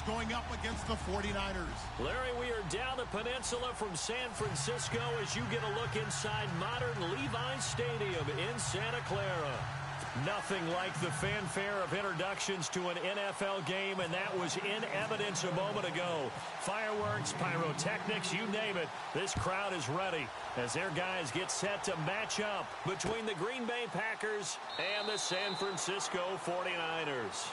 going up against the 49ers. Larry, we are down the peninsula from San Francisco as you get a look inside modern Levi's Stadium in Santa Clara. Nothing like the fanfare of introductions to an NFL game, and that was in evidence a moment ago. Fireworks, pyrotechnics, you name it. This crowd is ready as their guys get set to match up between the Green Bay Packers and the San Francisco 49ers.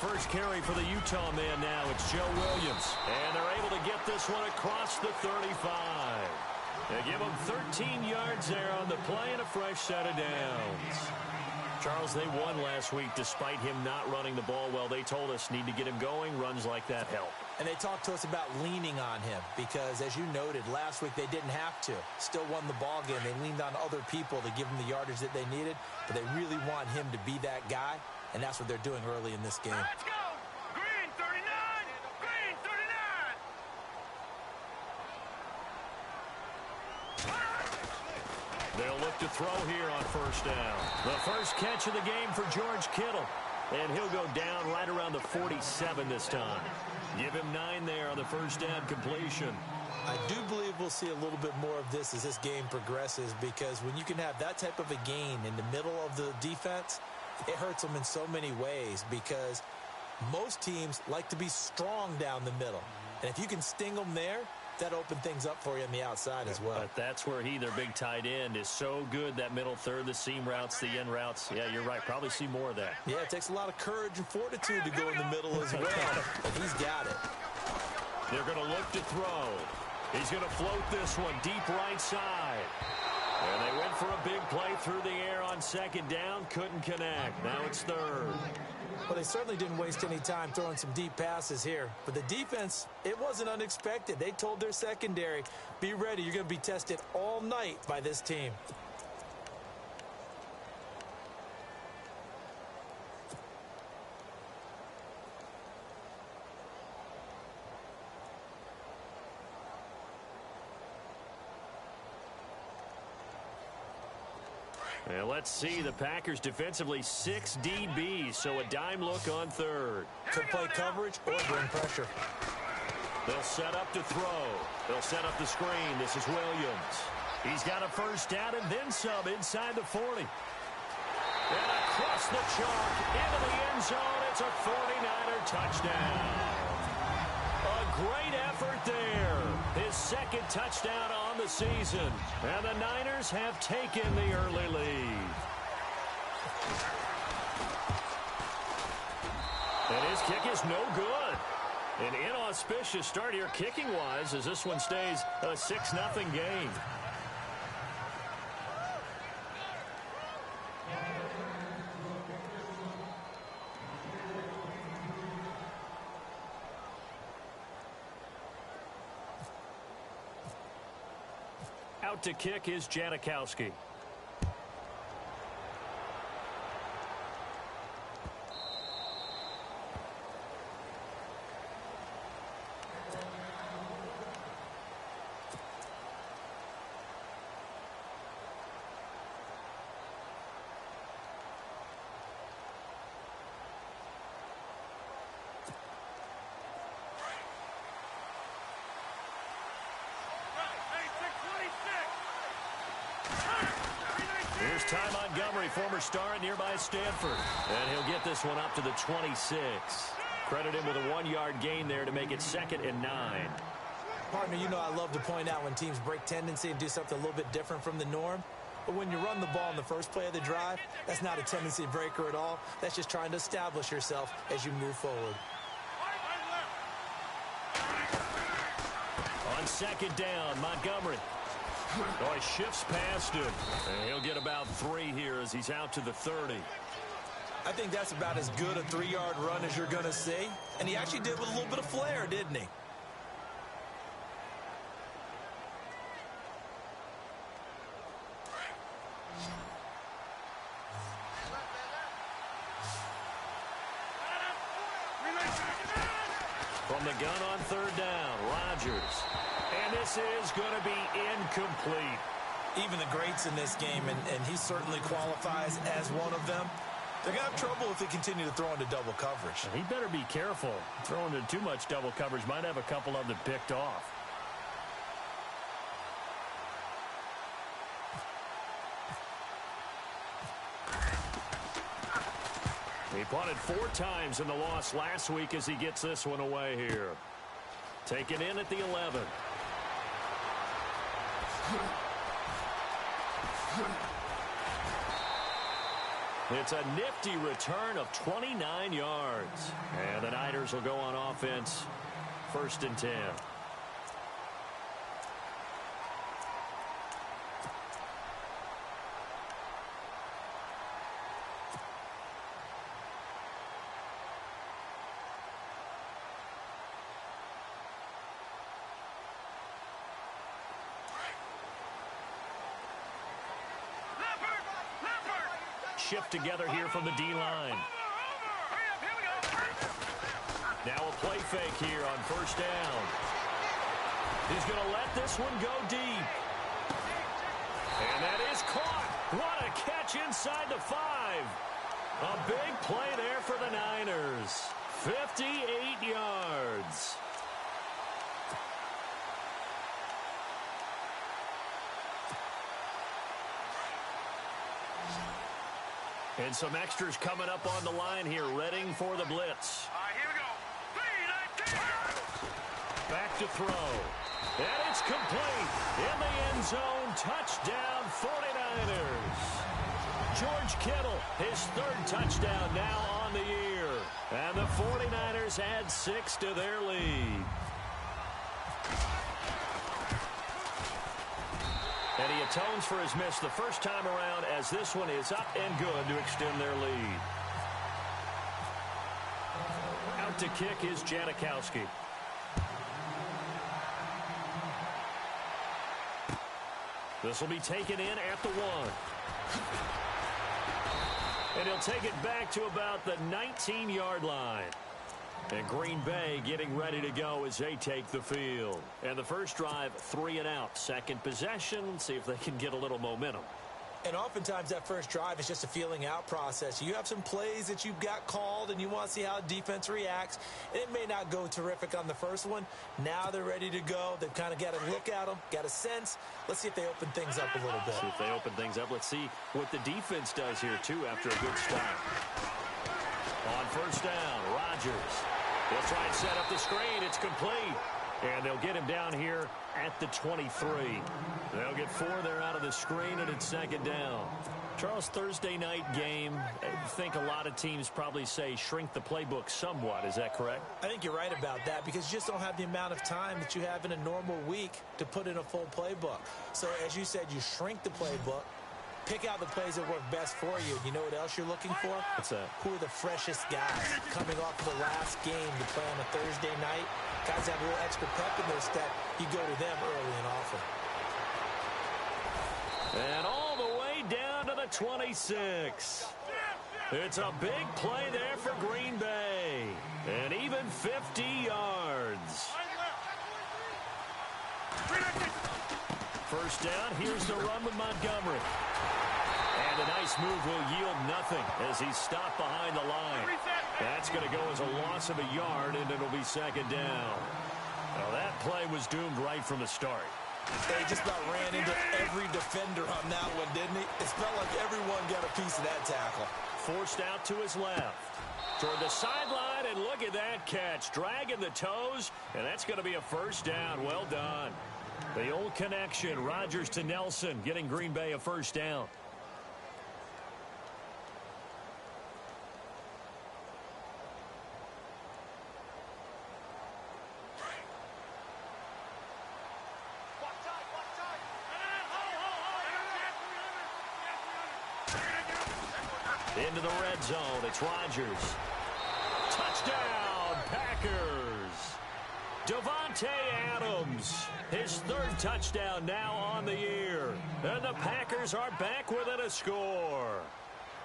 First carry for the Utah man now. It's Joe Williams. And they're able to get this one across the 35. They give him 13 yards there on the play and a fresh set of downs. Charles, they won last week despite him not running the ball well. They told us need to get him going. Runs like that help. And they talked to us about leaning on him because, as you noted, last week they didn't have to. Still won the ball game. They leaned on other people to give them the yardage that they needed. But they really want him to be that guy. And that's what they're doing early in this game. Let's go! Green 39! Green 39! They'll look to throw here on first down. The first catch of the game for George Kittle. And he'll go down right around the 47 this time. Give him 9 there on the first down completion. I do believe we'll see a little bit more of this as this game progresses, because when you can have that type of a gain in the middle of the defense, it hurts them in so many ways, because most teams like to be strong down the middle. And if you can sting them there, that opens things up for you on the outside as well. But that's where their big tight end, is so good, that middle third, the seam routes, the end routes. Yeah, you're right. Probably see more of that. Yeah, it takes a lot of courage and fortitude to go in the middle as well. But he's got it. They're going to look to throw. He's going to float this one deep right side. And they went for a big play through the air on second down. Couldn't connect. Now it's third. Well, they certainly didn't waste any time throwing some deep passes here. But the defense, it wasn't unexpected. They told their secondary, be ready. You're going to be tested all night by this team. And let's see, the Packers defensively 6 DBs, so a dime look on third. Could play coverage or bring pressure. They'll set up to throw. They'll set up the screen. This is Williams. He's got a first down and then some inside the 40. And across the chalk into the end zone. It's a 49er touchdown. A great effort there. His second touchdown on the season. And the Niners have taken the early lead. And his kick is no good. An inauspicious start here kicking-wise as this one stays a 6-0 game. Out to kick is Janikowski. Here's Ty Montgomery, former star at nearby Stanford. And he'll get this one up to the 26. Credit him with a 1-yard gain there to make it 2nd and 9. Partner, you know I love to point out when teams break tendency and do something a little bit different from the norm. But when you run the ball in the first play of the drive, that's not a tendency breaker at all. That's just trying to establish yourself as you move forward. On second down, Montgomery. Oh, he shifts past him. And he'll get about 3 here as he's out to the 30. I think that's about as good a 3-yard run as you're going to see. And he actually did with a little bit of flair, didn't he? From the gun on third down, Rodgers. And this is going to be incomplete. Even the greats in this game, and he certainly qualifies as one of them, they're going to have trouble if they continue to throw into double coverage. He better be careful. Throwing into too much double coverage might have a couple of them picked off. He punted 4 times in the loss last week as he gets this one away here. Taken in at the 11. It's a nifty return of 29 yards. And the Niners will go on offense. 1st and 10. Shift together here from the D-line. Now a play fake here on 1st down. He's going to let this one go deep. And that is caught. What a catch inside the 5. A big play there for the Niners. 58 yards. And some extras coming up on the line here, readying for the blitz. Here we go. 3-19. Back to throw. And it's complete. In the end zone, touchdown 49ers. George Kittle, his 3rd touchdown now on the year. And the 49ers add 6 to their lead. And he atones for his miss the first time around as this one is up and good to extend their lead. Out to kick is Janikowski. This will be taken in at the 1. And he'll take it back to about the 19-yard line. And Green Bay getting ready to go as they take the field. And the first drive, 3 and out. Second possession, see if they can get a little momentum. And oftentimes that first drive is just a feeling out process. You have some plays that you've got called and you want to see how defense reacts. And it may not go terrific on the first one. Now they're ready to go. They've kind of got a look at them, got a sense. Let's see if they open things up a little bit. See if they open things up. Let's see what the defense does here, too, after a good start. On 1st down, Rodgers. He'll try and set up the screen. It's complete. And they'll get him down here at the 23. They'll get 4 there out of the screen, and it's 2nd down. Charles, Thursday night game, I think a lot of teams probably say shrink the playbook somewhat. Is that correct? I think you're right about that because you just don't have the amount of time that you have in a normal week to put in a full playbook. So, as you said, you shrink the playbook. Pick out the plays that work best for you. You know what else you're looking for? What's that? Who are the freshest guys coming off the last game to play on a Thursday night? Guys have a little extra pep in their step. You go to them early and often. And all the way down to the 26. It's a big play there for Green Bay. And even 50 yards. First down, here's the run with Montgomery. And a nice move will yield nothing as he's stopped behind the line. That's going to go as a loss of a yard, and it'll be 2nd down. Well, that play was doomed right from the start. He just about ran into every defender on that one, didn't he? It felt like everyone got a piece of that tackle. Forced out to his left. Toward the sideline, and look at that catch. Dragging the toes, and that's going to be a 1st down. Well done. The old connection, Rodgers to Nelson, getting Green Bay a 1st down. Into the red zone. It's Rodgers. Touchdown, Packers. Davante Adams, his third touchdown now on the year. And the Packers are back within a score.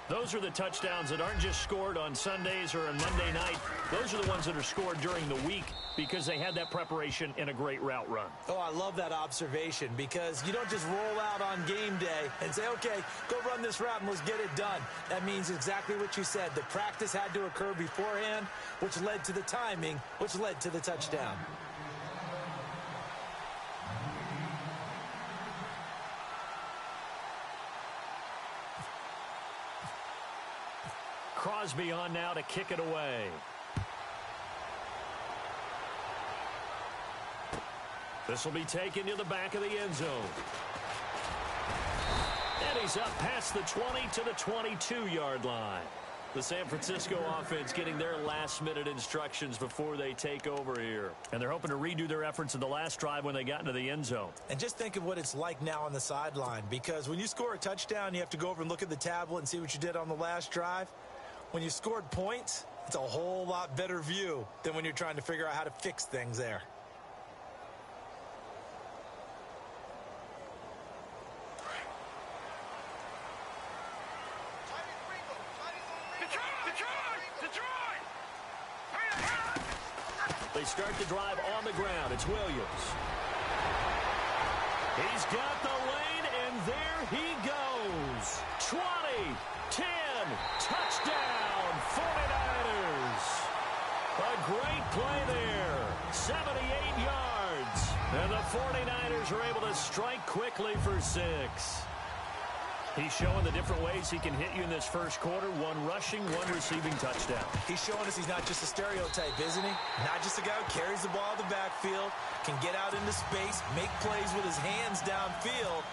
Those are the touchdowns that aren't just scored on Sundays or on Monday night. Those are the ones that are scored during the week because they had that preparation in a great route run. Oh, I love that observation because you don't just roll out on game day and say, okay, go run this route and let's get it done. That means exactly what you said. The practice had to occur beforehand, which led to the timing, which led to the touchdown. Crosby on now to kick it away. This will be taken to the back of the end zone. And he's up past the 20 to the 22-yard line. The San Francisco offense getting their last-minute instructions before they take over here. And they're hoping to redo their efforts in the last drive when they got into the end zone. And just think of what it's like now on the sideline, because when you score a touchdown, you have to go over and look at the tablet and see what you did on the last drive. When you scored points, it's a whole lot better view than when you're trying to figure out how to fix things there. They start the drive on the ground. It's Williams. He's got the lane, and there he goes. 20, 10, touchdown, 49ers. A great play there. 78 yards. And the 49ers are able to strike quickly for 6. He's showing the different ways he can hit you in this first quarter. One rushing, one receiving touchdown. He's showing us he's not just a stereotype, isn't he? Not just a guy who carries the ball in the backfield, can get out into space, make plays with his hands downfield.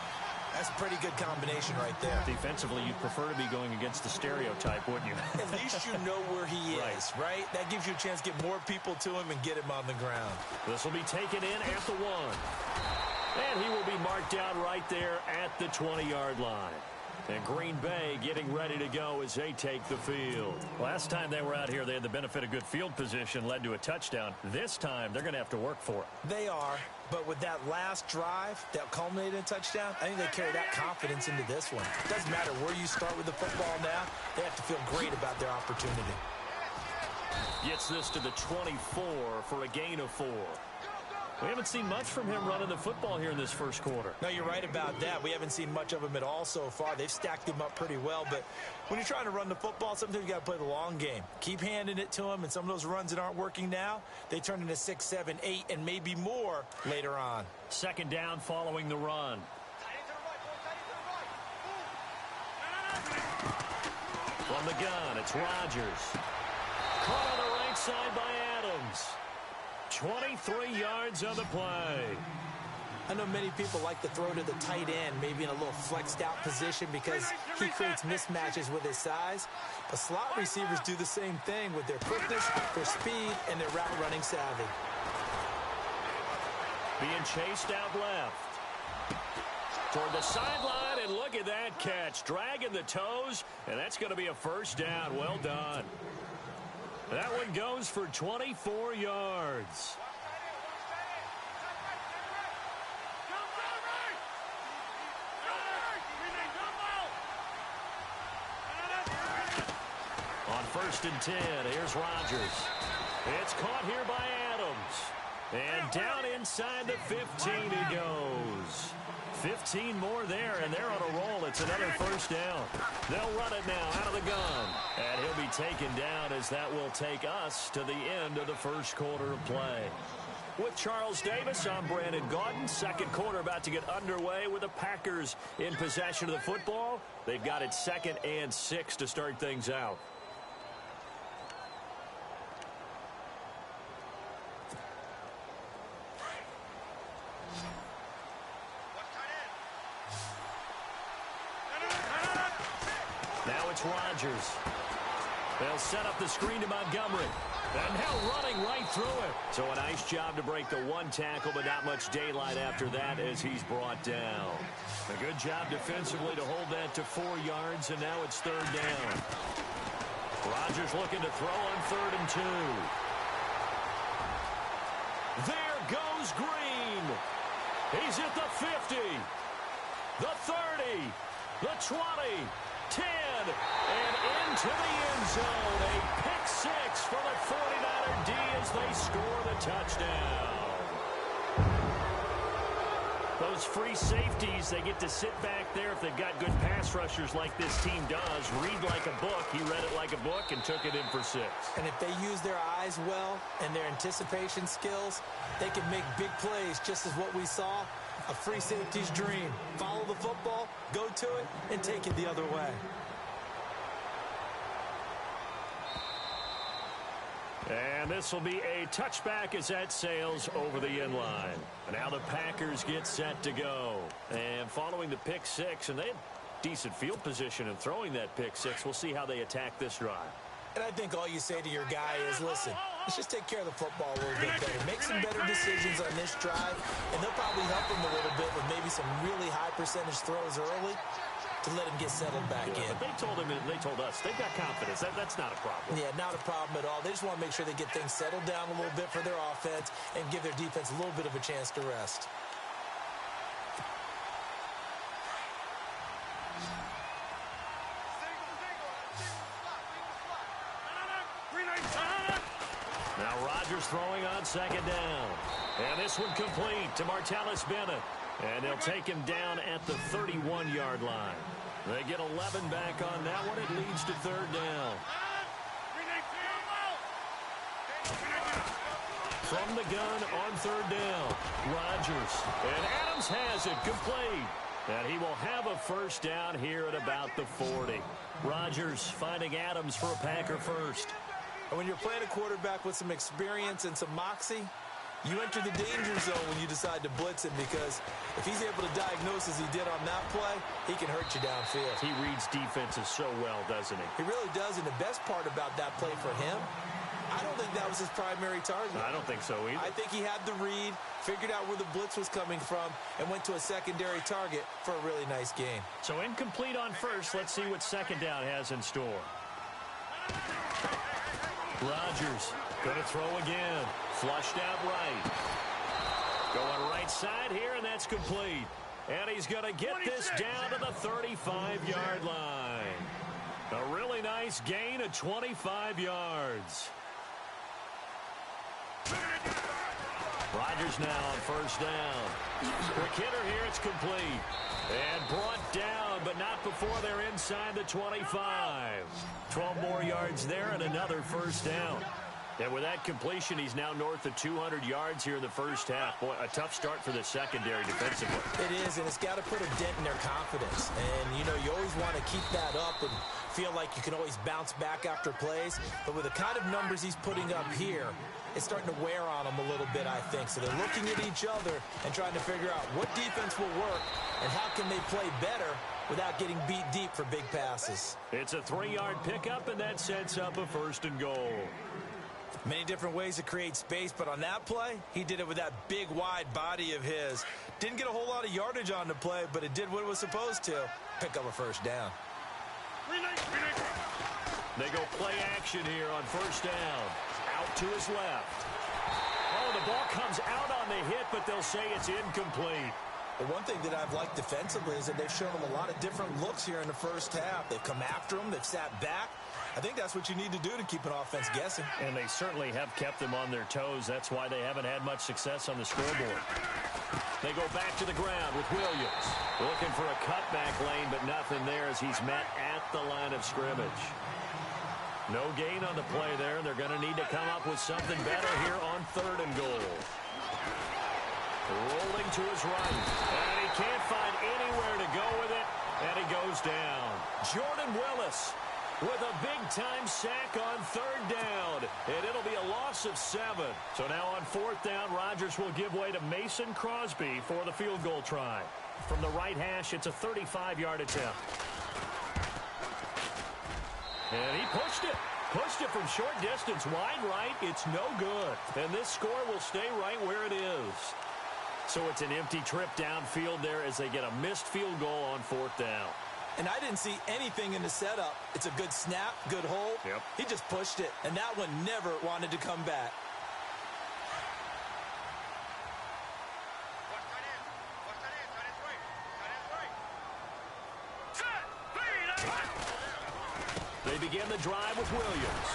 That's a pretty good combination right there. Defensively, you'd prefer to be going against the stereotype, wouldn't you? At least you know where he is, right? That gives you a chance to get more people to him and get him on the ground. This will be taken in at the 1. And he will be marked down right there at the 20-yard line. And Green Bay getting ready to go as they take the field. Last time they were out here, they had the benefit of good field position, led to a touchdown. This time, they're going to have to work for it. They are, but with that last drive that culminated in a touchdown, I think they carry that confidence into this one. It doesn't matter where you start with the football now. They have to feel great about their opportunity. Gets this to the 24 for a gain of 4. We haven't seen much from him running the football here in this first quarter. No, you're right about that. We haven't seen much of him at all so far. They've stacked him up pretty well, but when you're trying to run the football, sometimes you got to play the long game. Keep handing it to him, and some of those runs that aren't working now, they turn into 6, 7, 8, and maybe more later on. Second down following the run. From the gun, it's Rodgers. Caught on the right side by Adams. 23 yards on the play. I know many people like to throw to the tight end, maybe in a little flexed out position because he creates mismatches with his size. But slot receivers do the same thing with their quickness, their speed, and their route running savvy. Being chased out left. Toward the sideline, and look at that catch. Dragging the toes, and that's going to be a first down. Well done. That one goes for 24 yards. On 1st and 10, here's Rodgers. It's caught here by Adams. And down inside the 15 he goes. 15 more there, and they're on a roll. It's another first down. They'll run it now out of the gun. And he'll be taken down as that will take us to the end of the first quarter of play. With Charles Davis, I'm Brandon Gaudin. Second quarter about to get underway with the Packers in possession of the football. They've got it 2nd and 6 to start things out. Now it's Rodgers. They'll set up the screen to Montgomery. And now running right through it. So a nice job to break the one tackle, but not much daylight after that as he's brought down. A good job defensively to hold that to 4 yards, and now it's 3rd down. Rodgers looking to throw on 3rd and 2. There goes Green. He's at the 50, the 30, the 20, 10, and into the end zone. A pick 6 for the 49er D as they score the touchdown. Those free safeties, they get to sit back there if they've got good pass rushers like this team does. Read like a book. He read it like a book and took it in for 6. And if they use their eyes well and their anticipation skills, they can make big plays, just as what we saw. A free safety's dream. Follow the football, go to it, and take it the other way. And this will be a touchback as that sails over the end line. And now the Packers get set to go. And following the pick 6, and they had decent field position in throwing that pick 6. We'll see how they attack this drive. And I think all you say to your guy is, listen, let's just take care of the football a little bit better. Make some better decisions on this drive, and they'll probably help him a little bit with maybe some really high percentage throws early to let him get settled back in. But they told us they've got confidence. That's not a problem. Yeah, not a problem at all. They just want to make sure they get things settled down a little bit for their offense and give their defense a little bit of a chance to rest. Now Rodgers throwing on 2nd down. And this one complete to Martellus Bennett. And they'll take him down at the 31-yard line. They get 11 back on that one. It leads to 3rd down. From the gun on 3rd down, Rodgers. And Adams has it complete. And he will have a 1st down here at about the 40. Rodgers finding Adams for a Packer first. And when you're playing a quarterback with some experience and some moxie, you enter the danger zone when you decide to blitz him, because if he's able to diagnose as he did on that play, he can hurt you downfield. He reads defenses so well, doesn't he? He really does, and the best part about that play for him, I don't think that was his primary target. I don't think so either. I think he had the read, figured out where the blitz was coming from, and went to a secondary target for a really nice game. So incomplete on 1st. Let's see what 2nd down has in store. Rodgers going to throw again. Flushed out right. Going right side here, and that's complete. And he's going to get this down to the 35-yard line. A really nice gain of 25 yards. Rodgers now on 1st down. Quick hitter here, it's complete. And brought down, but not before they're inside the 25. 12 more yards there and another 1st down. And with that completion, he's now north of 200 yards here in the 1st half. Boy, a tough start for the secondary defensively. It is, and it's got to put a dent in their confidence. And, you know, you always want to keep that up and feel like you can always bounce back after plays. But with the kind of numbers he's putting up here, it's starting to wear on them a little bit, I think. So they're looking at each other and trying to figure out what defense will work and how can they play better without getting beat deep for big passes. It's a 3-yard pickup, and that sets up a 1st and goal. Many different ways to create space, but on that play, he did it with that big, wide body of his. Didn't get a whole lot of yardage on the play, but it did what it was supposed to. Pick up a 1st down. They go play action here on 1st down. Out to his left. Oh, the ball comes out on the hit, but they'll say it's incomplete. The one thing that I've liked defensively is that they've shown him a lot of different looks here in the 1st half. They've come after him. They've sat back. I think that's what you need to do to keep an offense guessing. And they certainly have kept them on their toes. That's why they haven't had much success on the scoreboard. They go back to the ground with Williams. Looking for a cutback lane, but nothing there as he's met at the line of scrimmage. No gain on the play there. They're going to need to come up with something better here on 3rd and goal. Rolling to his right. And he can't find anywhere to go with it. And he goes down. Jordan Willis with a big-time sack on 3rd down. And it'll be a loss of 7. So now on 4th down, Rodgers will give way to Mason Crosby for the field goal try. From the right hash, it's a 35-yard attempt. And he pushed it. Pushed it from short distance, wide right. It's no good. And this score will stay right where it is. So it's an empty trip downfield there as they get a missed field goal on 4th down. And I didn't see anything in the setup. It's a good snap, good hold. Yep. He just pushed it, and that one never wanted to come back. They begin the drive with Williams.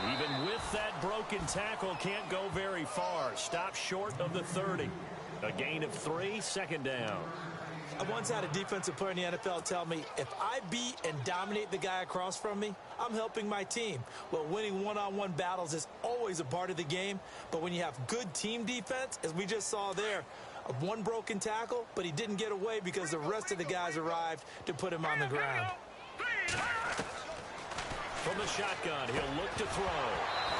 Even with that broken tackle, can't go very far. Stop short of the 30. A gain of 3, 2nd down. I once had a defensive player in the NFL tell me, if I beat and dominate the guy across from me, I'm helping my team. Well, winning one-on-one battles is always a part of the game, but when you have good team defense, as we just saw there, one broken tackle, but he didn't get away because the rest of the guys arrived to put him on the ground. From the shotgun, he'll look to throw.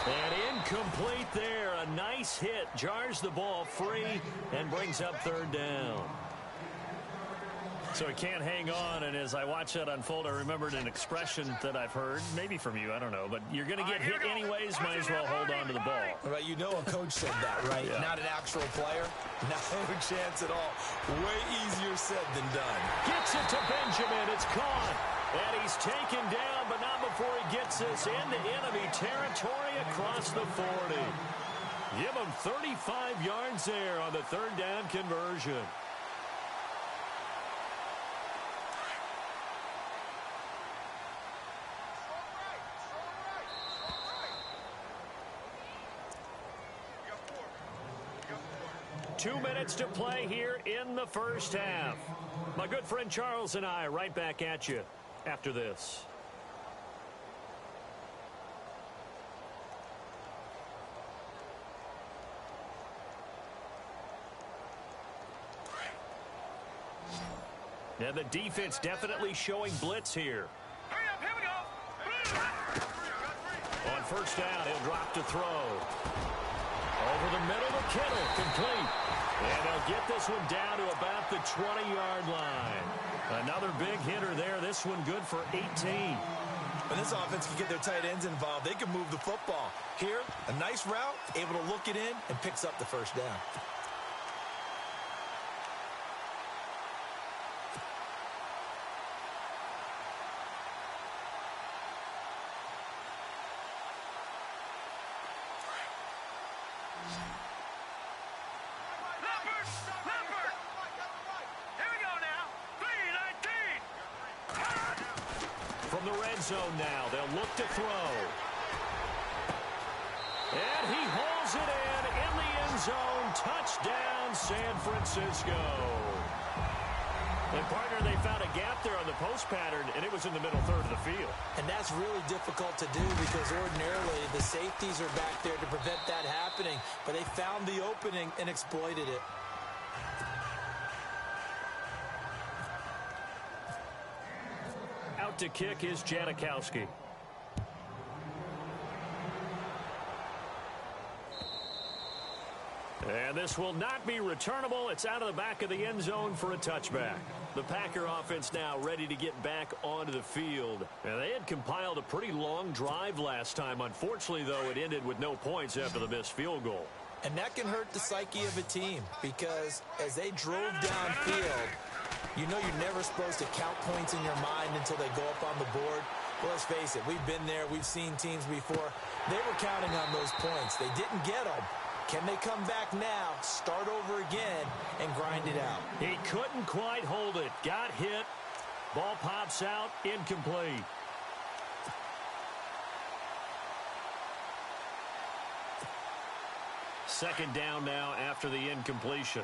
And incomplete there. A nice hit. Jars the ball free and brings up 3rd down. So he can't hang on, and as I watch that unfold, I remembered an expression that I've heard, maybe from you, I don't know, but you're going to get hit anyways, might as well hold on to the ball. Right, you know a coach said that, right? Yeah. Not an actual player. No chance at all. Way easier said than done. Gets it to Benjamin. It's caught. And he's taken down, but not before he gets this into enemy territory across the 40. Give him 35 yards there on the 3rd down conversion. Two minutes to play here in the first half. My good friend Charles and I right back at you after this. Now the defense definitely showing blitz here. Hurry up, here we go. On 1st down, he'll drop to throw. Over the middle to Kittle, complete. And they'll get this one down to about the 20-yard line. Another big hitter there. This one good for 18. When this offense can get their tight ends involved, they can move the football. Here, a nice route, able to look it in, and picks up the 1st down. The red zone now. They'll look to throw. And he hauls it in the end zone. Touchdown, San Francisco. And, partner, they found a gap there on the post pattern, and it was in the middle 3rd of the field. And that's really difficult to do because ordinarily the safeties are back there to prevent that happening. But they found the opening and exploited it. To kick is Janikowski. And this will not be returnable. It's out of the back of the end zone for a touchback. The Packer offense now ready to get back onto the field. And they had compiled a pretty long drive last time. Unfortunately, though, it ended with no points after the missed field goal. And that can hurt the psyche of a team because as they drove downfield, you know you're never supposed to count points in your mind until they go up on the board. Well, let's face it, we've been there. We've seen teams before. They were counting on those points. They didn't get them. Can they come back now, start over again, and grind it out? He couldn't quite hold it. Got hit. Ball pops out. Incomplete. Second down now after the incompletion.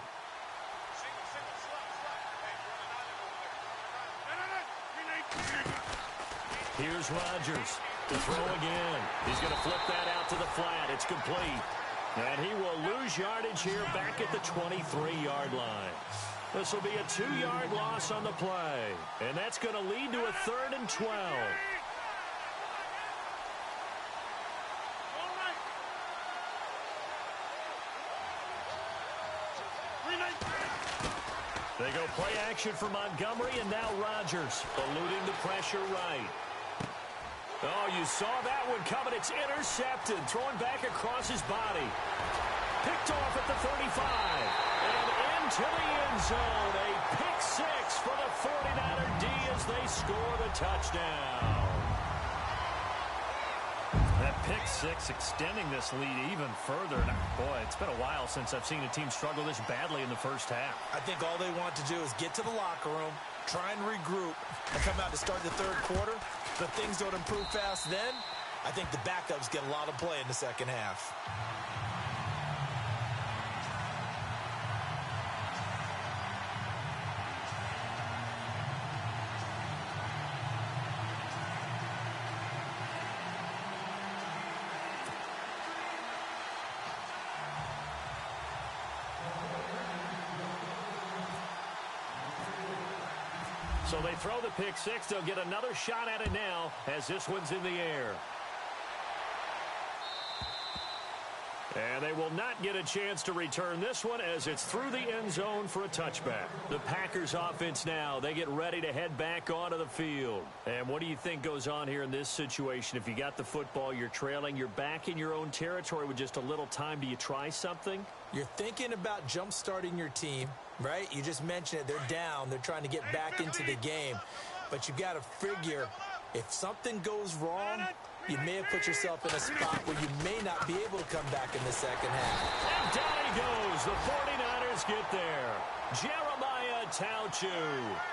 Here's Rodgers to throw again. He's going to flip that out to the flat. It's complete. And he will lose yardage here back at the 23-yard line. This will be a 2-yard loss on the play. And that's going to lead to a 3rd and 12. They go play action for Montgomery, and now Rodgers eluding the pressure right. Oh, you saw that one coming. It's intercepted. Thrown back across his body. Picked off at the 35. And into the end zone. A pick six for the 49er D as they score the touchdown. That pick six extending this lead even further. And boy, it's been a while since I've seen a team struggle this badly in the first half. I think all they want to do is get to the locker room, try and regroup, and come out to start the third quarter. But things don't improve fast then. I think the backups get a lot of play in the second half. So they throw the pick six. They'll get another shot at it now as this one's in the air. And they will not get a chance to return this one as it's through the end zone for a touchback. The Packers offense now, they get ready to head back onto the field. And what do you think goes on here in this situation? If you got the football, you're trailing, you're back in your own territory with just a little time. Do you try something? You're thinking about jump-starting your team, right? You just mentioned it. They're down. They're trying to get back into the game. But you've got to figure if something goes wrong, you may have put yourself in a spot where you may not be able to come back in the second half. And down he goes. The 49ers get there. Jeremiah Tauchu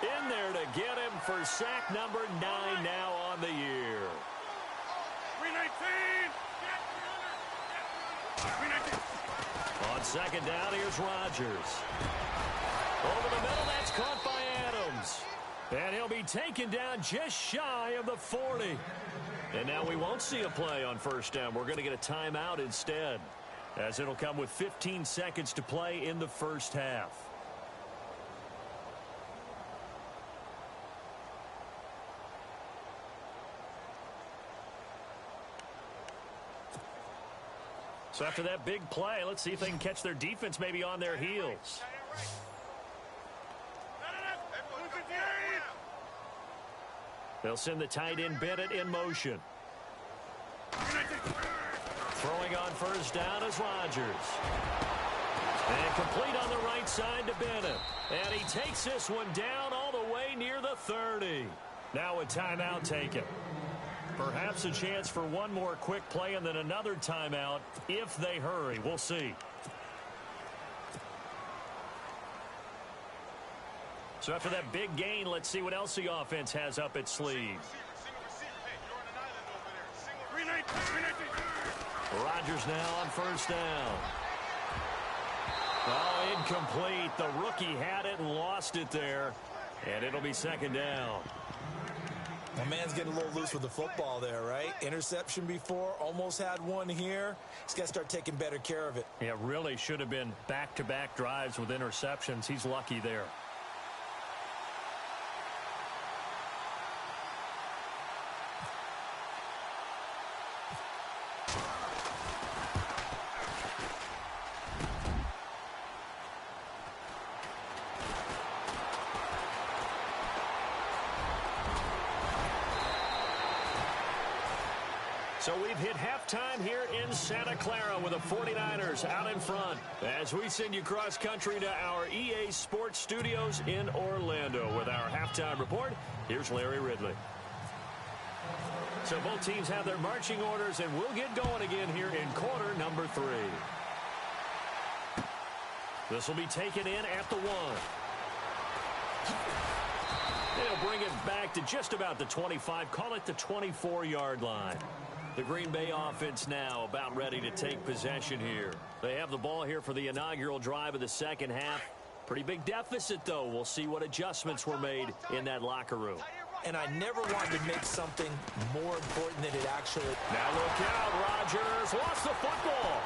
in there to get him for sack number 9 now on the year. 319. On second down, here's Rodgers. Over the middle, that's caught by Adams. And he'll be taken down just shy of the 40. And now we won't see a play on first down. We're going to get a timeout instead, as it'll come with 15 seconds to play in the first half. So after that big play, let's see if they can catch their defense maybe on their heels. They'll send the tight end Bennett in motion. Throwing on first down is Rodgers. And complete on the right side to Bennett. And he takes this one down all the way near the 30. Now a timeout taken. Perhaps a chance for one more quick play and then another timeout if they hurry. We'll see. So after that big gain, let's see what else the offense has up its sleeve. Rodgers now on first down. Oh, incomplete. The rookie had it and lost it there. And it'll be second down. My man's getting a little loose with the football there, right? Interception before, almost had one here. He's got to start taking better care of it. Yeah, really should have been back-to-back drives with interceptions. He's lucky there. So we've hit halftime here in Santa Clara with the 49ers out in front as we send you cross-country to our EA Sports Studios in Orlando with our halftime report. Here's Larry Ridley. So both teams have their marching orders, and we'll get going again here in quarter number 3. This will be taken in at the 1. They'll bring it back to just about the 25, call it the 24-yard line. The Green Bay offense now about ready to take possession here. They have the ball here for the inaugural drive of the second half. Pretty big deficit, though. We'll see what adjustments were made in that locker room. And I never wanted to make something more important than it actually... Now look out, Rodgers lost the football.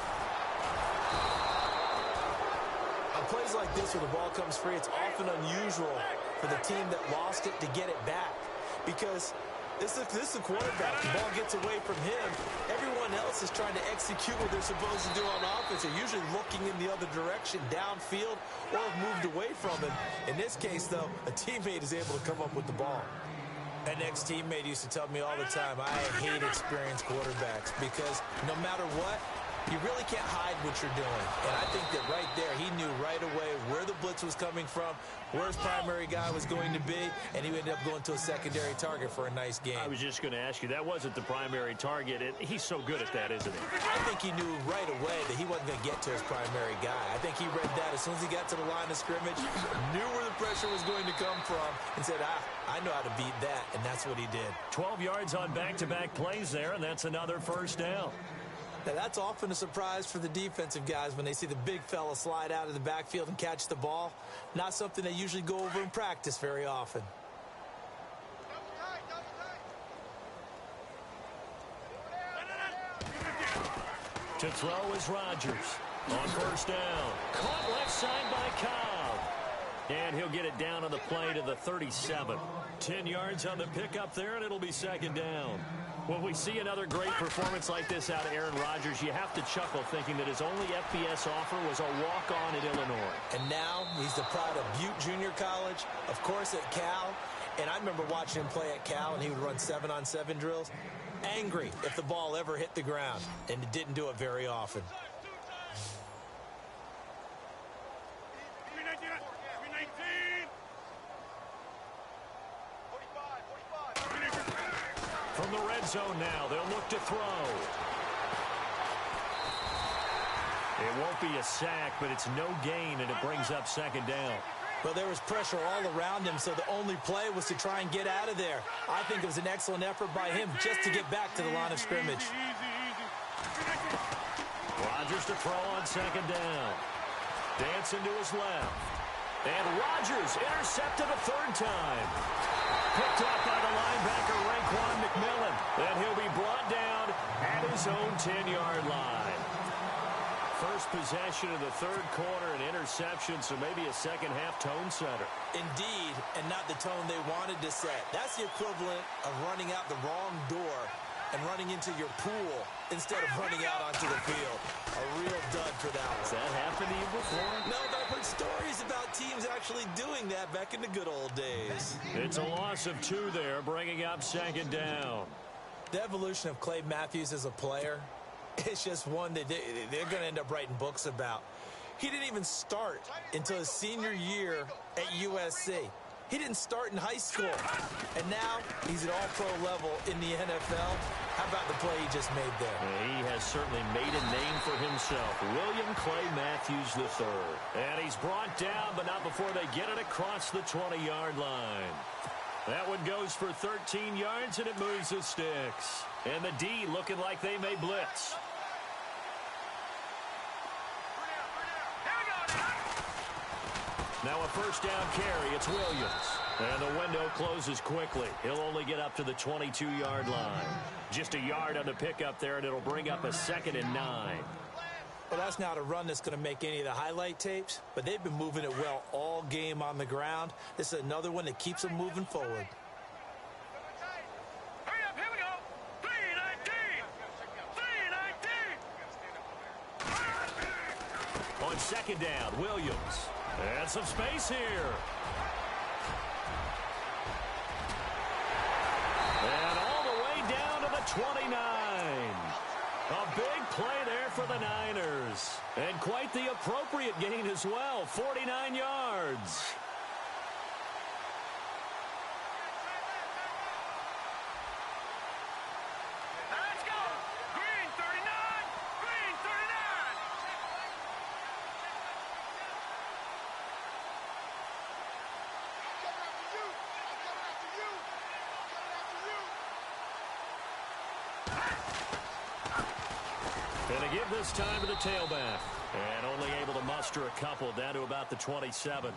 On plays like this where the ball comes free, it's often unusual for the team that lost it to get it back. Because this is the quarterback. The ball gets away from him. Everyone else is trying to execute what they're supposed to do on offense. They're usually looking in the other direction, downfield, or have moved away from him. In this case, though, a teammate is able to come up with the ball. An ex-teammate used to tell me all the time, I hate experienced quarterbacks because no matter what, you really can't hide what you're doing. And I think that right there, he knew right away where the blitz was coming from, where his primary guy was going to be, and he ended up going to a secondary target for a nice game. I was just going to ask you, that wasn't the primary target. He's so good at that, isn't he? I think he knew right away that he wasn't going to get to his primary guy. I think he read that as soon as he got to the line of scrimmage, knew where the pressure was going to come from, and said, I know how to beat that, and that's what he did. 12 yards on back-to-back plays there, and that's another first down. Now, that's often a surprise for the defensive guys when they see the big fella slide out of the backfield and catch the ball. Not something they usually go over in practice very often. To throw is Rodgers. On first down. Caught left side by Cobb. And he'll get it down on the play to the 37. 10 yards on the pickup there, and it'll be second down. When we see another great performance like this out of Aaron Rodgers, you have to chuckle thinking that his only FBS offer was a walk-on at Illinois. And now he's the pride of Butte Junior College, of course at Cal. And I remember watching him play at Cal, and he would run 7-on-7 drills. Angry if the ball ever hit the ground, and it didn't do it very often. From the red zone now, they'll look to throw. It won't be a sack, but it's no gain, and it brings up second down. Well, there was pressure all around him, so the only play was to try and get out of there. I think it was an excellent effort by him just to get back to the line of scrimmage. Rodgers to throw on second down. Dancing to his left. And Rodgers intercepted a third time. Picked up by the linebacker, Raekwon McMillan. And he'll be brought down at his own 10-yard line. First possession of the third quarter, an interception, so maybe a second-half tone setter. Indeed, and not the tone they wanted to set. That's the equivalent of running out the wrong door and running into your pool instead of running out onto the field. A real dud for that one. Has that happened to you before? No, but I've heard stories about teams actually doing that back in the good old days. It's a loss of 2 there, bringing up second down. The evolution of Clay Matthews as a player, it's just one that they're going to end up writing books about. He didn't even start until his senior year at USC. He didn't start in high school. And now he's at all-pro level in the NFL. How about the play he just made there? He has certainly made a name for himself. William Clay Matthews III. And he's brought down, but not before they get it across the 20-yard line. That one goes for 13 yards, and it moves the sticks. And the D looking like they may blitz. Now a first down carry. It's Williams. And the window closes quickly. He'll only get up to the 22-yard line. Just a yard on the pickup there, and it'll bring up a 2nd and 9. Well, that's not a run that's going to make any of the highlight tapes, but they've been moving it well all game on the ground. This is another one that keeps them moving forward. Hurry up, here we go. 3-19. On second down, Williams. And some space here. And all the way down to the 29. A big play there for the Niners. And quite the appropriate gain as well, 49 yards. Let's go. Green 39. Green 39. And they give this time to the tailback. And only able to muster a couple down to about the 27.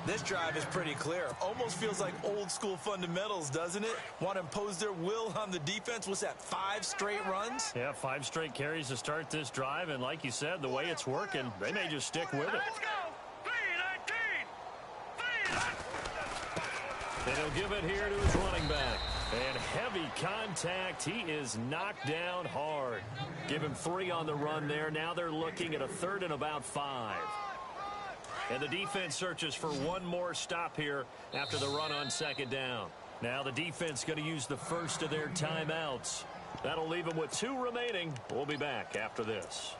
This drive is pretty clear. Almost feels like old school fundamentals, doesn't it? Want to impose their will on the defense. What's that, 5 straight runs? Yeah, 5 straight carries to start this drive. And like you said, the way it's working, they may just stick with it. Let's go. 3-19. And he'll give it here to his running back. And heavy contact. He is knocked down hard. Give him 3 on the run there. Now they're looking at a 3rd and about 5. And the defense searches for one more stop here after the run on second down. Now the defense going to use the first of their timeouts. That'll leave them with 2 remaining. We'll be back after this.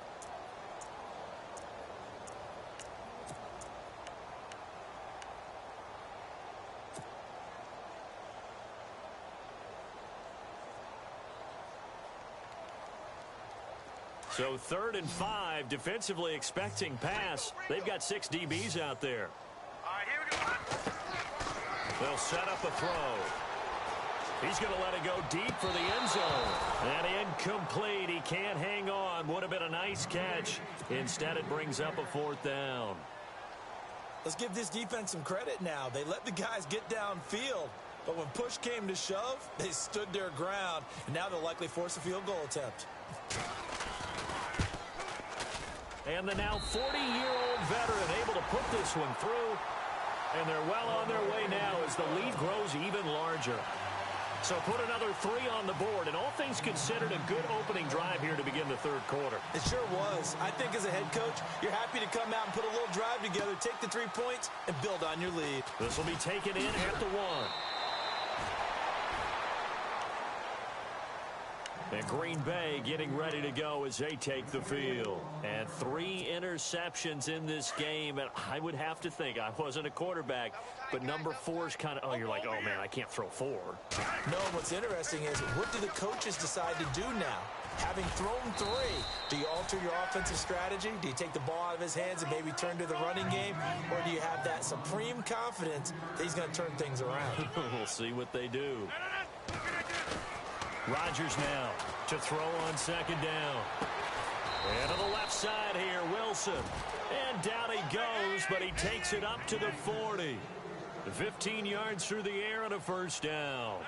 So 3rd and 5, defensively expecting pass. They've got 6 DBs out there. All right, here we go. They'll set up a throw. He's going to let it go deep for the end zone. And incomplete. He can't hang on. Would have been a nice catch. Instead, it brings up a 4th down. Let's give this defense some credit now. They let the guys get downfield. But when push came to shove, they stood their ground. And now they'll likely force a field goal attempt. And the now 40-year-old veteran able to put this one through. And they're well on their way now as the lead grows even larger. So put another 3 on the board. And all things considered, a good opening drive here to begin the 3rd quarter. It sure was. I think as a head coach, you're happy to come out and put a little drive together, take the 3 points, and build on your lead. This will be taken in at the 1. And Green Bay getting ready to go as they take the field. And 3 interceptions in this game. And I would have to think, I wasn't a quarterback, but number 4 is kind of, oh, you're like, oh, man, I can't throw 4. No, what's interesting is, what do the coaches decide to do now? Having thrown 3, do you alter your offensive strategy? Do you take the ball out of his hands and maybe turn to the running game? Or do you have that supreme confidence that he's going to turn things around? We'll see what they do. Rodgers now to throw on 2nd down. And to the left side here, Wilson. And down he goes, but he takes it up to the 40. 15 yards through the air and a 1st down.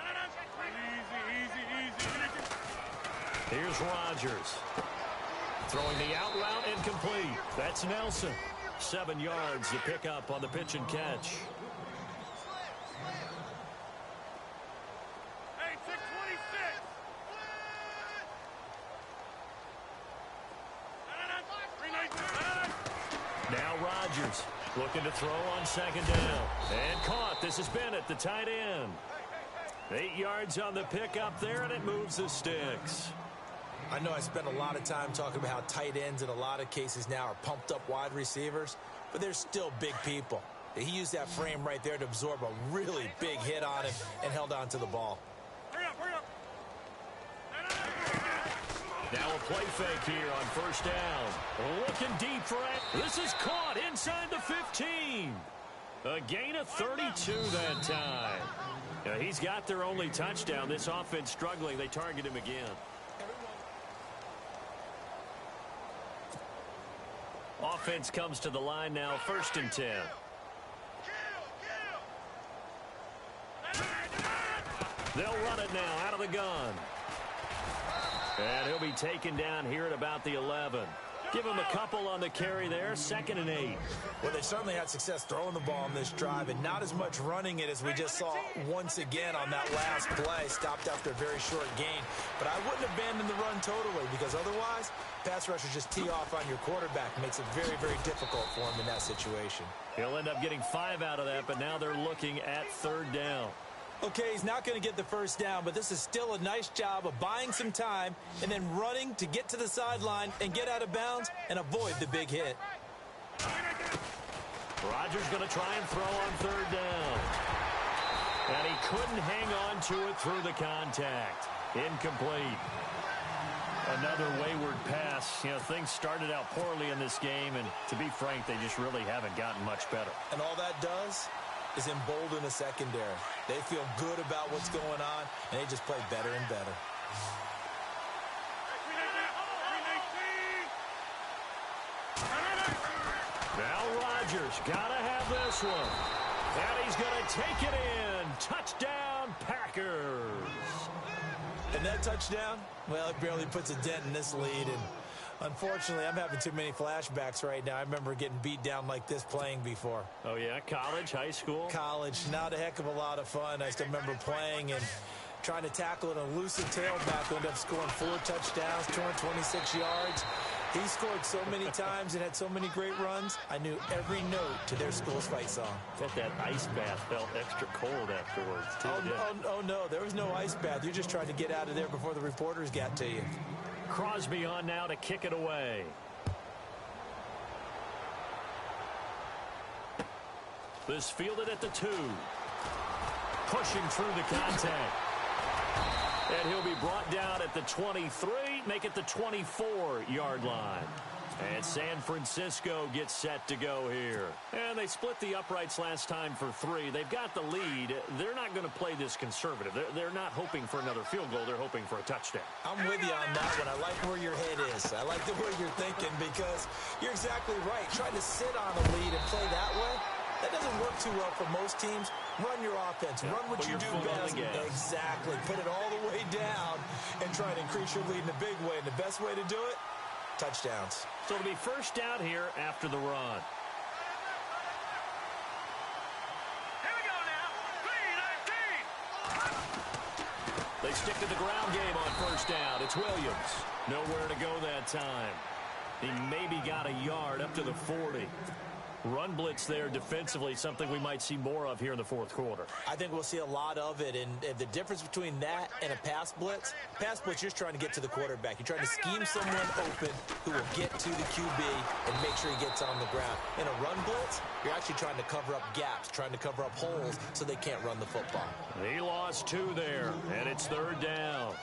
Here's Rodgers. Throwing the out route incomplete. That's Nelson. 7 yards to pick up on the pitch and catch. Now Rodgers looking to throw on 2nd down. And caught. This is Bennett, the tight end. 8 yards on the pickup there, and it moves the sticks. I know I spent a lot of time talking about how tight ends in a lot of cases now are pumped up wide receivers, but they're still big people. He used that frame right there to absorb a really big hit on him and held on to the ball. Now a play fake here on 1st down. Looking deep for it. This is caught inside the 15. A gain of 32 that time. Now he's got their only touchdown. This offense struggling. They target him again. Offense comes to the line now, 1st and 10. They'll run it now out of the gun. And he'll be taken down here at about the 11. Give him a couple on the carry there, 2nd and 8. Well, they certainly had success throwing the ball on this drive and not as much running it as we just saw once again on that last play. Stopped after a very short gain. But I wouldn't abandon the run totally, because otherwise, pass rushers just tee off on your quarterback. Makes it very, very difficult for him in that situation. He'll end up getting 5 out of that, but now they're looking at 3rd down. Okay, he's not going to get the 1st down, but this is still a nice job of buying some time and then running to get to the sideline and get out of bounds and avoid the big hit. Rodgers going to try and throw on 3rd down. And he couldn't hang on to it through the contact. Incomplete. Another wayward pass. You know, things started out poorly in this game, and to be frank, they just really haven't gotten much better. And all that does is embolden the secondary. They feel good about what's going on, and they just play better and better. Now Rodgers got to have this one. And he's going to take it in. Touchdown, Packers. And that touchdown, well, it barely puts a dent in this lead. And unfortunately, I'm having too many flashbacks right now. I remember getting beat down like this playing before. Oh, yeah? College, high school? College. Not a heck of a lot of fun. I still remember playing and trying to tackle an elusive tailback who ended up scoring 4 touchdowns, 226 yards. He scored so many times and had so many great runs, I knew every note to their school's fight song. Bet that ice bath felt extra cold afterwards, too. Oh, no, there was no ice bath. You're just trying to get out of there before the reporters got to you. Crosby on now to kick it away. This fielded at the 2. Pushing through the contact. And he'll be brought down at the 23, make it the 24-yard line. And San Francisco gets set to go here. And they split the uprights last time for 3. They've got the lead. They're not going to play this conservative. They're not hoping for another field goal. They're hoping for a touchdown. I'm with you on that one. I like where your head is. I like the way you're thinking because you're exactly right. Trying to sit on a lead and play that way, that doesn't work too well for most teams. Run your offense. Run what you do best. Exactly. Put it all the way down and try to increase your lead in a big way. And the best way to do it, touchdowns. So it'll be first down here after the run. Here we go now. 3-19. They stick to the ground game on first down. It's Williams. Nowhere to go that time. He maybe got a yard up to the 40. Run blitz there defensively, something we might see more of here in the fourth quarter. I think we'll see a lot of it, and the difference between that and a pass blitz, you're just trying to get to the quarterback. You're trying to scheme someone open who will get to the QB and make sure he gets on the ground. In a run blitz, you're actually trying to cover up gaps, trying to cover up holes so they can't run the football. He lost 2 there, and it's third down.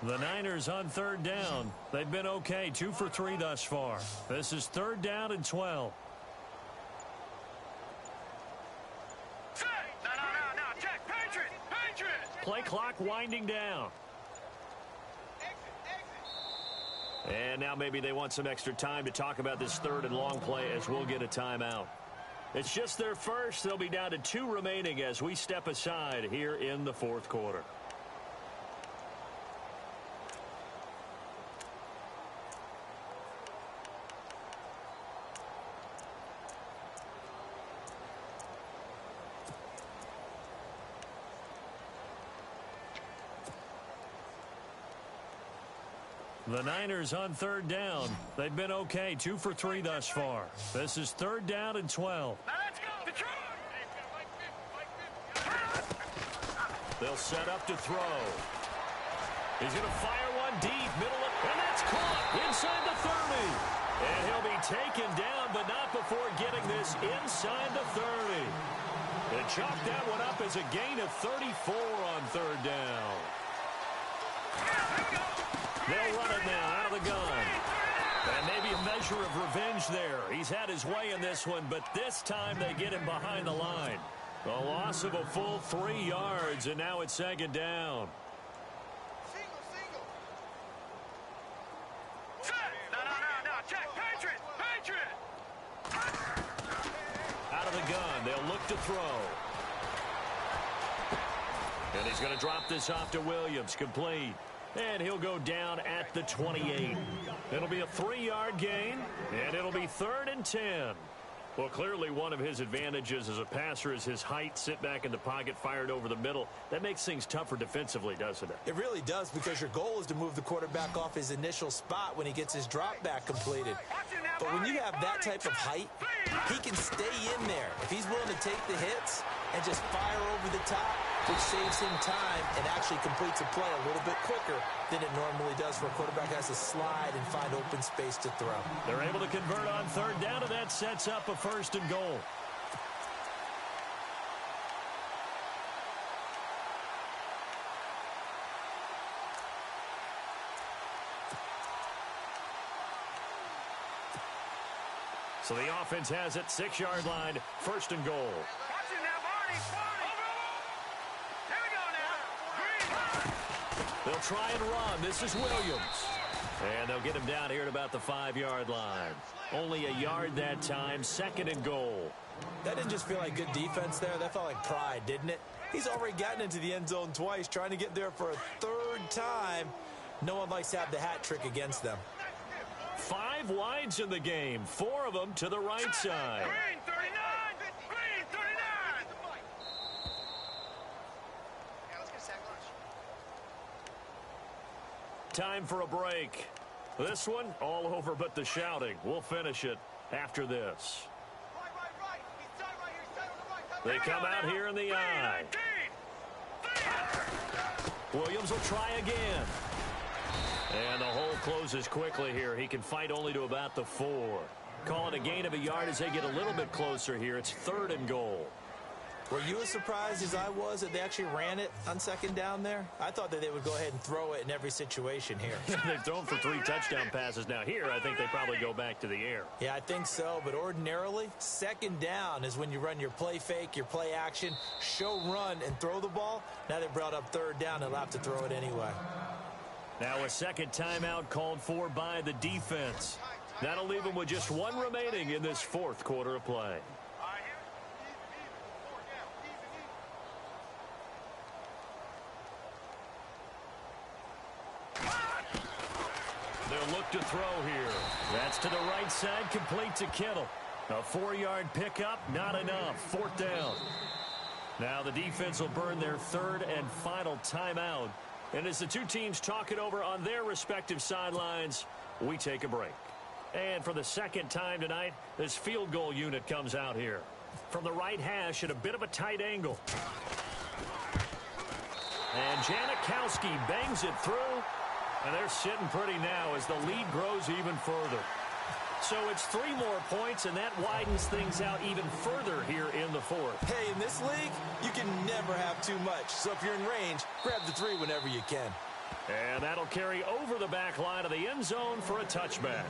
The Niners on third down. They've been okay, 2 for 3 thus far. This is third down and 12. No, check. Patriots. Play clock winding down. And now maybe they want some extra time to talk about this third and long play as we'll get a timeout. It's just their first. They'll be down to 2 remaining as we step aside here in the fourth quarter. The Niners on third down. They've been okay, 2 for 3 thus far. This is third down and 12. Now let's go. Detroit. They'll set up to throw. He's going to fire one deep, middle of, and that's caught inside the 30. And he'll be taken down, but not before getting this inside the 30. They chalk that one up as a gain of 34 on third down. They'll run it now out of the gun. And maybe a measure of revenge there. He's had his way in this one, but this time they get him behind the line. A loss of a full 3 yards, and now it's second down. No, check. Patriot. Out of the gun, they'll look to throw. And he's going to drop this off to Williams, complete. And he'll go down at the 28. It'll be a 3-yard gain, and it'll be third and 10. Well, clearly one of his advantages as a passer is his height, sit back in the pocket, fired over the middle. That makes things tougher defensively, doesn't it? It really does, because your goal is to move the quarterback off his initial spot when he gets his drop back completed. But when you have that type of height, he can stay in there. If he's willing to take the hits and just fire over the top, which saves him time and actually completes a play a little bit quicker than it normally does for a quarterback who has to slide and find open space to throw. They're able to convert on third down, and that sets up a 1st and goal. So the offense has it, 6-yard line, 1st and goal. Watch it now, Barney. Here we go now. They'll try and run. This is Williams. And they'll get him down here at about the 5-yard line. Only a yard that time, 2nd and goal. That didn't just feel like good defense there. That felt like pride, didn't it? He's already gotten into the end zone twice, trying to get there for a 3rd time. No one likes to have the hat trick against them. 5 wides in the game, 4 of them to the right side. Green 39. Green 39. Time for a break. This one, all over but the shouting. We'll finish it after this. They come out here in the I. Williams will try again. And the hole closes quickly here. He can fight only to about the 4. Call it a gain of a yard as they get a little bit closer here. It's 3rd and goal. Were you as surprised as I was that they actually ran it on 2nd down there? I thought that they would go ahead and throw it in every situation here. They've thrown for 3 touchdown passes now. Here, I think they probably go back to the air. Yeah, I think so. But ordinarily, 2nd down is when you run your play fake, your play action, show run, and throw the ball. Now they brought up 3rd down. They'll have to throw it anyway. Now a 2nd timeout called for by the defense. That'll leave them with just 1 remaining in this 4th quarter of play. They'll look to throw here. That's to the right side, complete to Kittle. A 4-yard pickup, not enough. 4th down. Now the defense will burn their 3rd and final timeout. And as the two teams talk it over on their respective sidelines, we take a break. And for the 2nd time tonight, this field goal unit comes out here. From the right hash at a bit of a tight angle. And Janikowski bangs it through. And they're sitting pretty now as the lead grows even further. So it's 3 more points, and that widens things out even further here in the 4th. Hey, in this league, you can never have too much. So if you're in range, grab the 3 whenever you can. And that'll carry over the back line of the end zone for a touchback.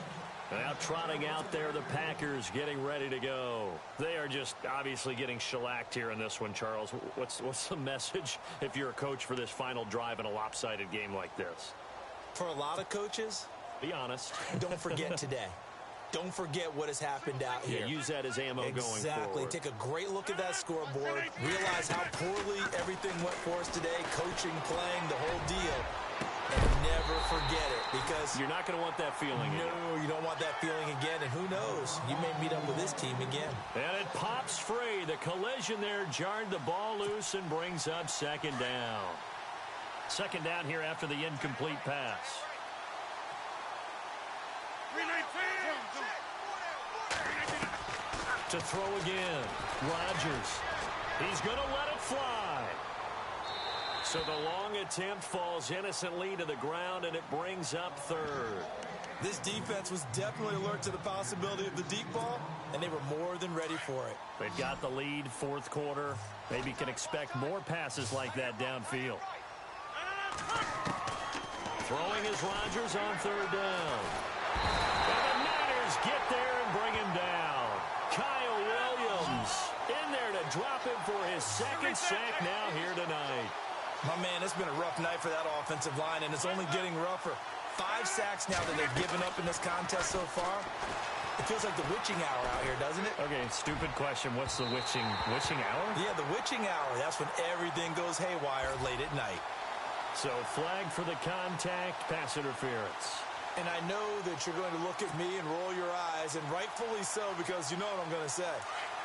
Now trotting out there, the Packers getting ready to go. They are just obviously getting shellacked here in this one, Charles. What's the message if you're a coach for this final drive in a lopsided game like this? For a lot of coaches, be honest. Don't forget today. Don't forget what has happened out here. Yeah, use that as ammo going forward. Exactly. Take a great look at that scoreboard. Realize how poorly everything went for us today. Coaching, playing, the whole deal. And never forget it, because you're not going to want that feeling again. No, you don't want that feeling again. And who knows? You may meet up with this team again. And it pops free. The collision there jarred the ball loose and brings up 2nd down. 2nd down here after the incomplete pass. To throw again. Rodgers. He's going to let it fly. So the long attempt falls innocently to the ground, and it brings up 3rd. This defense was definitely alert to the possibility of the deep ball, and they were more than ready for it. They've got the lead, 4th quarter. Maybe can expect more passes like that downfield. Throwing is Rodgers on 3rd down. And the Niners get there and bring him down. Kyle Williams in there to drop him for his 2nd sack now here tonight. My man, it's been a rough night for that offensive line, and it's only getting rougher. 5 sacks now that they've given up in this contest so far. It feels like the witching hour out here, doesn't it? Okay, stupid question. What's the witching hour? Yeah, the witching hour. That's when everything goes haywire late at night. So flag for the contact, pass interference. And I know that you're going to look at me and roll your eyes, and rightfully so, because you know what I'm going to say.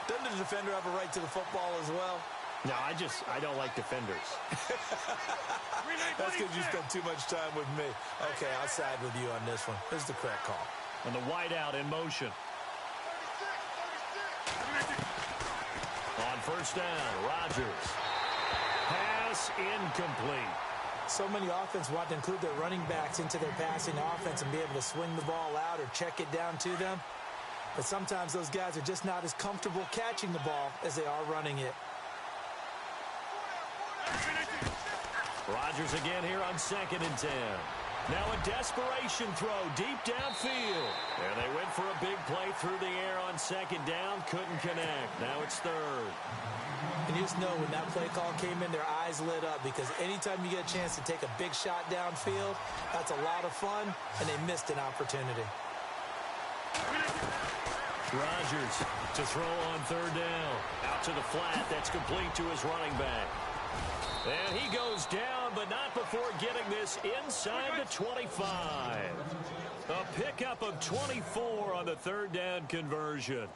Doesn't the defender have a right to the football as well? No, I don't like defenders. That's because you spend too much time with me. Okay, I'll side with you on this one. This is the correct call. And the wideout in motion. On 1st down, Rodgers has Pass incomplete. So many offense want to include their running backs into their passing offense and be able to swing the ball out or check it down to them. But sometimes those guys are just not as comfortable catching the ball as they are running it. Rodgers again here on 2nd and 10. Now a desperation throw deep downfield. And they went for a big play through the air on 2nd down. Couldn't connect. Now it's 3rd. And you just know when that play call came in, their eyes lit up, because anytime you get a chance to take a big shot downfield, that's a lot of fun, and they missed an opportunity. Rodgers to throw on 3rd down. Out to the flat. That's complete to his running back. And he goes down, but not before getting this inside the 25. A pickup of 24 on the 3rd down conversion.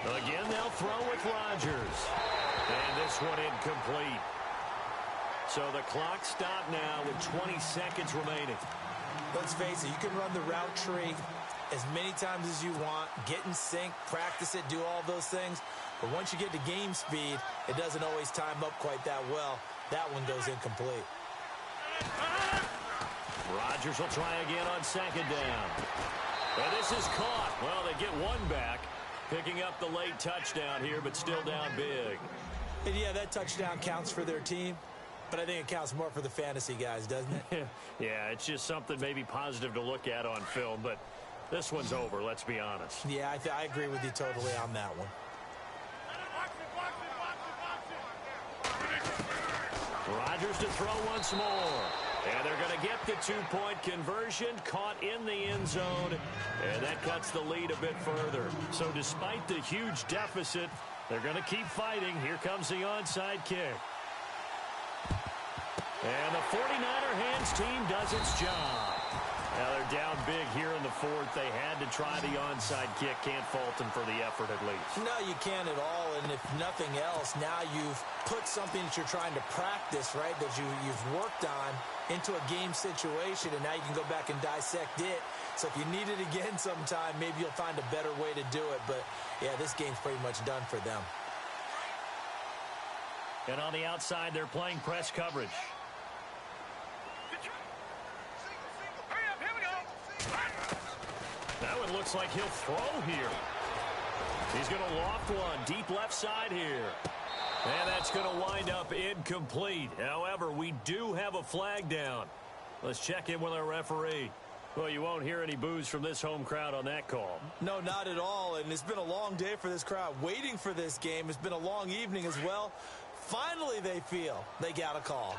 Again, they'll throw with Rodgers. And this one incomplete. So the clock stopped now with 20 seconds remaining. Let's face it, you can run the route tree as many times as you want, get in sync, practice it, do all those things. But once you get to game speed, it doesn't always time up quite that well. That one goes incomplete. Rodgers will try again on 2nd down. And this is caught. Well, they get one back, picking up the late touchdown here, but still down big. And yeah, that touchdown counts for their team, but I think it counts more for the fantasy guys, doesn't it? Yeah, it's just something maybe positive to look at on film, but this one's over, let's be honest. Yeah, I agree with you totally on that one. Rodgers to throw once more. And they're going to get the 2-point conversion, caught in the end zone, and that cuts the lead a bit further. So despite the huge deficit, they're going to keep fighting. Here comes the onside kick. And the 49er hands team does its job. Now they're down big here in the 4th. They had to try the onside kick. Can't fault them for the effort at least. No, you can't at all. And if nothing else, now you've put something that you're trying to practice, right, that you've worked on into a game situation, and now you can go back and dissect it. So if you need it again sometime, maybe you'll find a better way to do it. But, yeah, this game's pretty much done for them. And on the outside, they're playing press coverage. That one looks like he'll throw here. He's going to loft one deep left side here. And that's going to wind up incomplete. However, we do have a flag down. Let's check in with our referee. Well, you won't hear any boos from this home crowd on that call. No, not at all. And it's been a long day for this crowd waiting for this game. It's been a long evening as well. Finally, they feel they got a call.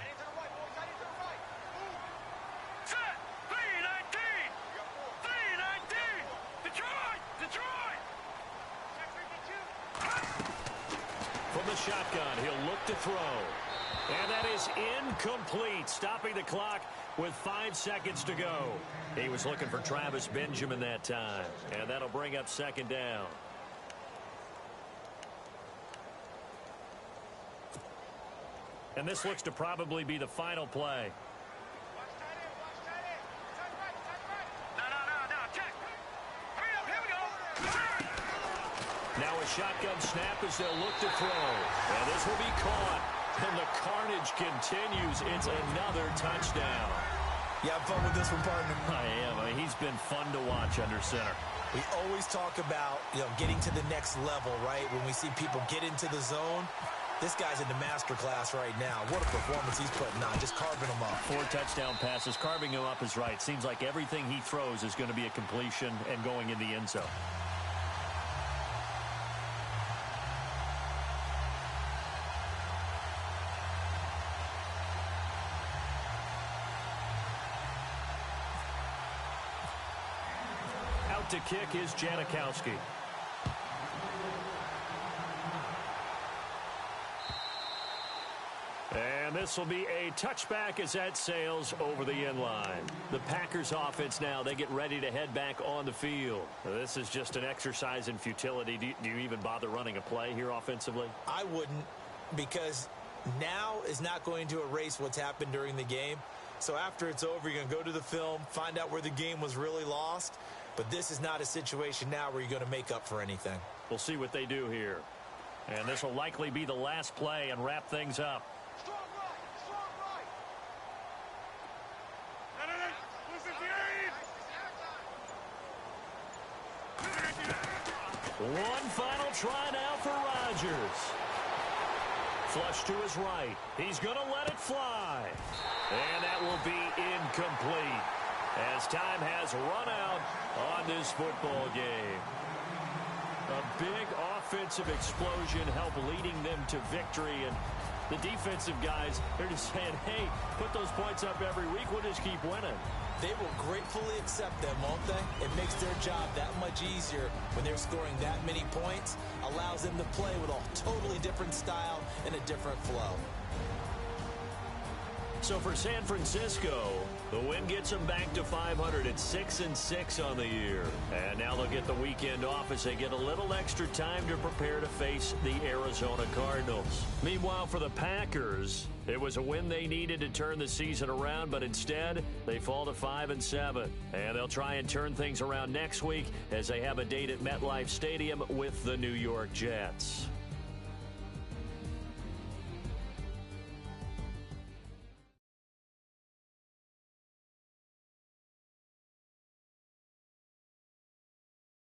From the shotgun, he'll look to throw. And that is incomplete, stopping the clock with 5 seconds to go. He was looking for Travis Benjamin that time, and that'll bring up 2nd down. And this looks to probably be the final play. Now a shotgun snap as they'll look to throw. And this will be caught. And the carnage continues. It's another touchdown. You have fun with this one, partner? I am. I mean, he's been fun to watch under center. We always talk about, getting to the next level, right? When we see people get into the zone, this guy's in the master class right now. What a performance he's putting on, just carving them up. 4 touchdown passes. Carving him up is right. Seems like everything he throws is going to be a completion and going in the end zone. To kick is Janikowski. And this will be a touchback as that sails over the end line. The Packers offense now, they get ready to head back on the field. This is just an exercise in futility. Do you even bother running a play here offensively? I wouldn't, because now is not going to erase what's happened during the game. So after it's over, you're going to go to the film, find out where the game was really lost. But this is not a situation now where you're going to make up for anything. We'll see what they do here. And this will likely be the last play and wrap things up. Strong right, strong right. Listen to you. One final try now for Rodgers. Flush to his right. He's going to let it fly. And that will be incomplete as time has run out on this football game. A big offensive explosion helped leading them to victory. And the defensive guys, they're just saying, hey, put those points up every week. We'll just keep winning. They will gratefully accept them, won't they? It makes their job that much easier when they're scoring that many points. Allows them to play with a totally different style and a different flow. So for San Francisco, the win gets them back to 500 at 6-6 on the year. And now they'll get the weekend off as they get a little extra time to prepare to face the Arizona Cardinals. Meanwhile, for the Packers, it was a win they needed to turn the season around, but instead they fall to 5-7. And they'll try and turn things around next week as they have a date at MetLife Stadium with the New York Jets.